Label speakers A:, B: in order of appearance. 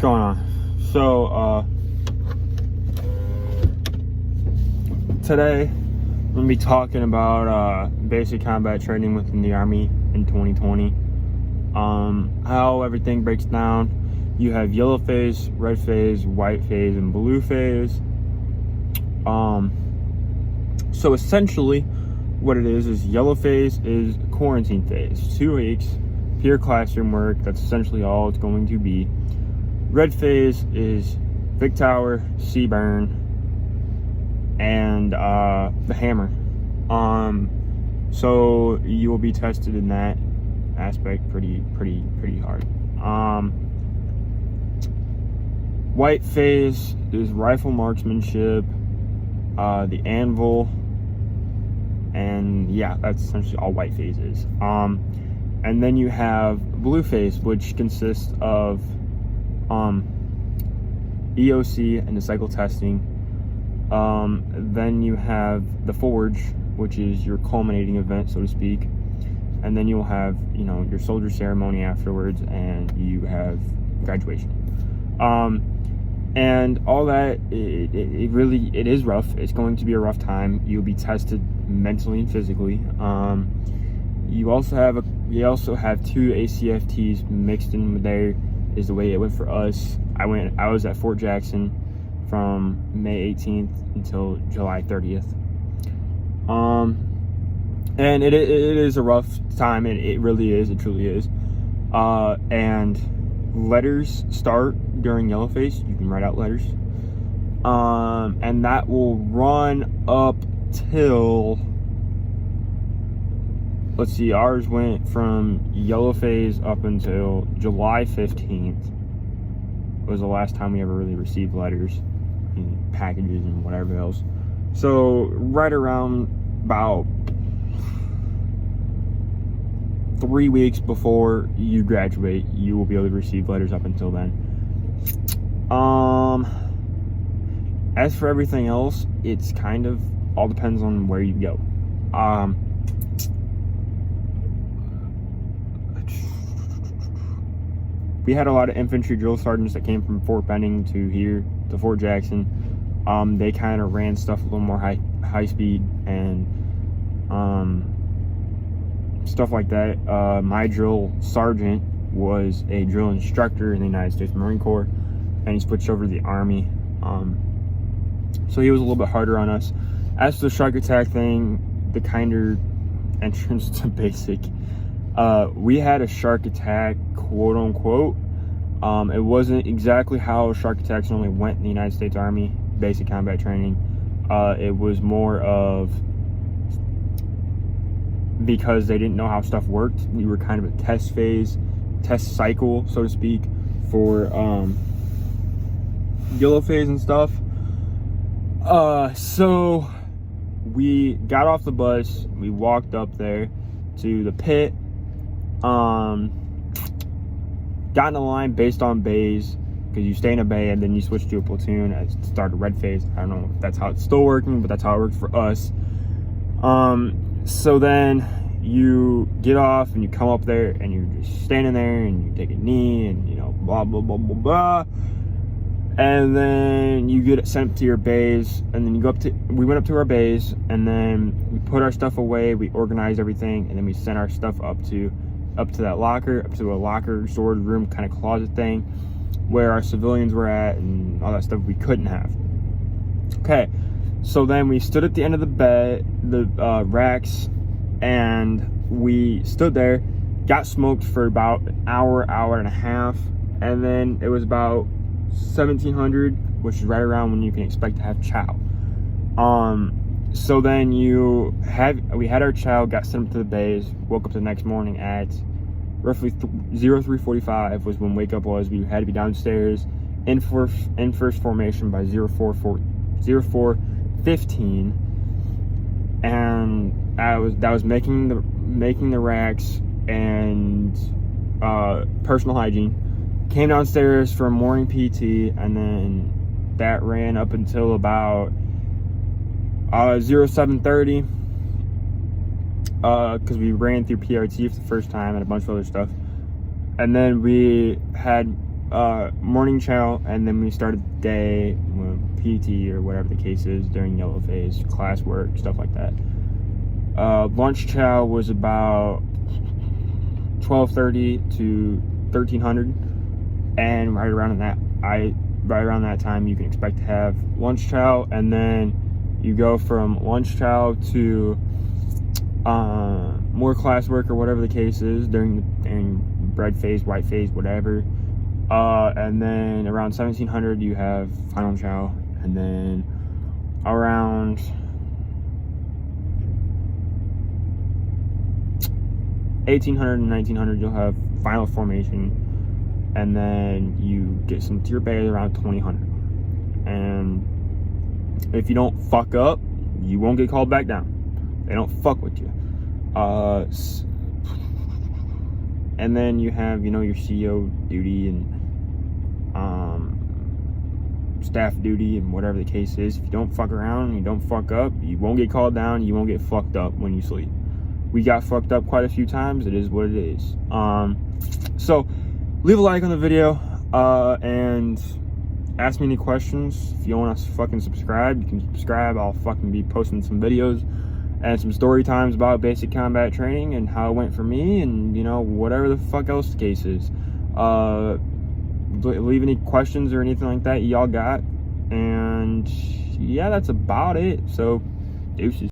A: going on? So today I'm gonna be talking about basic combat training within the Army in 2020. How everything breaks down. You have yellow phase, red phase, white phase, and blue phase. So essentially what it is yellow phase is quarantine phase, 2 weeks, pure classroom work. That's essentially all it's going to be. Red phase is Vic Tower, Sea Burn, and the Hammer. So you will be tested in that aspect pretty hard. White phase is rifle marksmanship, the anvil, and yeah, that's essentially all white phase is. And then you have blue phase, which consists of EOC and the cycle testing. Then you have the forge, which is your culminating event, so to speak. And then you'll have, your soldier ceremony afterwards, and you have graduation. And all that, it really is rough. It's going to be a rough time. You'll be tested mentally and physically. You also have 2 ACFTs mixed in there. Is the way it went for us. I was at Fort Jackson from May 18th until July 30th. And it is a rough time, and it really is. It truly is. And letters start during yellow phase. You can write out letters. And that will run up till, let's see, ours went from yellow phase up until July 15th. Was the last time we ever really received letters and packages and whatever else. So right around about 3 weeks before you graduate, you will be able to receive letters up until then. As for everything else, it's kind of all depends on where you go. We had a lot of infantry drill sergeants that came from Fort Benning to here to Fort Jackson. They kind of ran stuff a little more high speed and stuff like that. My drill sergeant was a drill instructor in the United States Marine Corps, and he switched over to the Army. So he was a little bit harder on us. As for the shark attack thing, the kinder entrance to basic, we had a shark attack, quote unquote. It wasn't exactly how shark attacks normally went in the United States Army basic combat training. It was more of, because they didn't know how stuff worked, we were kind of a test cycle, so to speak, for yellow phase and stuff. So we got off the bus, we walked up there to the pit, got in a line based on bays, because you stay in a bay and then you switch to a platoon at the start of red phase. I don't know if that's how it's still working, but that's how it worked for us. So then you get off and you come up there and you're just standing there and you take a knee and blah blah blah blah blah, and then you get sent to your bays, and then we went up to our bays, and then we put our stuff away, we organized everything, and then we sent our stuff up to that locker, up to a locker storage room kind of closet thing where our civilians were at and all that stuff we couldn't have. Okay, so then we stood at the end of the bed, the racks, and we stood there, got smoked for about an hour and a half, and then it was about 1700, which is right around when you can expect to have chow. So then we had our chow, got sent up to the bays, woke up the next morning at roughly 03:45 was when wake up was. We had to be downstairs in first formation by 04:15, and that was making the racks and personal hygiene. Came downstairs for a morning PT, and then that ran up until about 07:30, because we ran through PRT for the first time and a bunch of other stuff. And then we had morning chow, and then we started the day with PT or whatever the case is during yellow phase, class work, stuff like that. Lunch chow was about 12:30 to 1300, and right around that time you can expect to have lunch chow, and then you go from lunch chow to more classwork or whatever the case is during red phase, white phase, whatever. And then around 1700 you have final chow, and then around 1800 and 1900 you'll have final formation, and then you get some tier bay around 2000. And if you don't fuck up, you won't get called back down. They don't fuck with you. And then you have, you know, your CO duty and staff duty and whatever the case is. If you don't fuck around, you don't fuck up, you won't get called down, you won't get fucked up when you sleep. We got fucked up quite a few times. It is what it is. So leave a like on the video, and ask me any questions. If you want to fucking subscribe, you can subscribe. I'll fucking be posting some videos and some story times about basic combat training and how it went for me, and, you know, whatever the fuck else the case is. Leave any questions or anything like that y'all got, and yeah, that's about it. So deuces.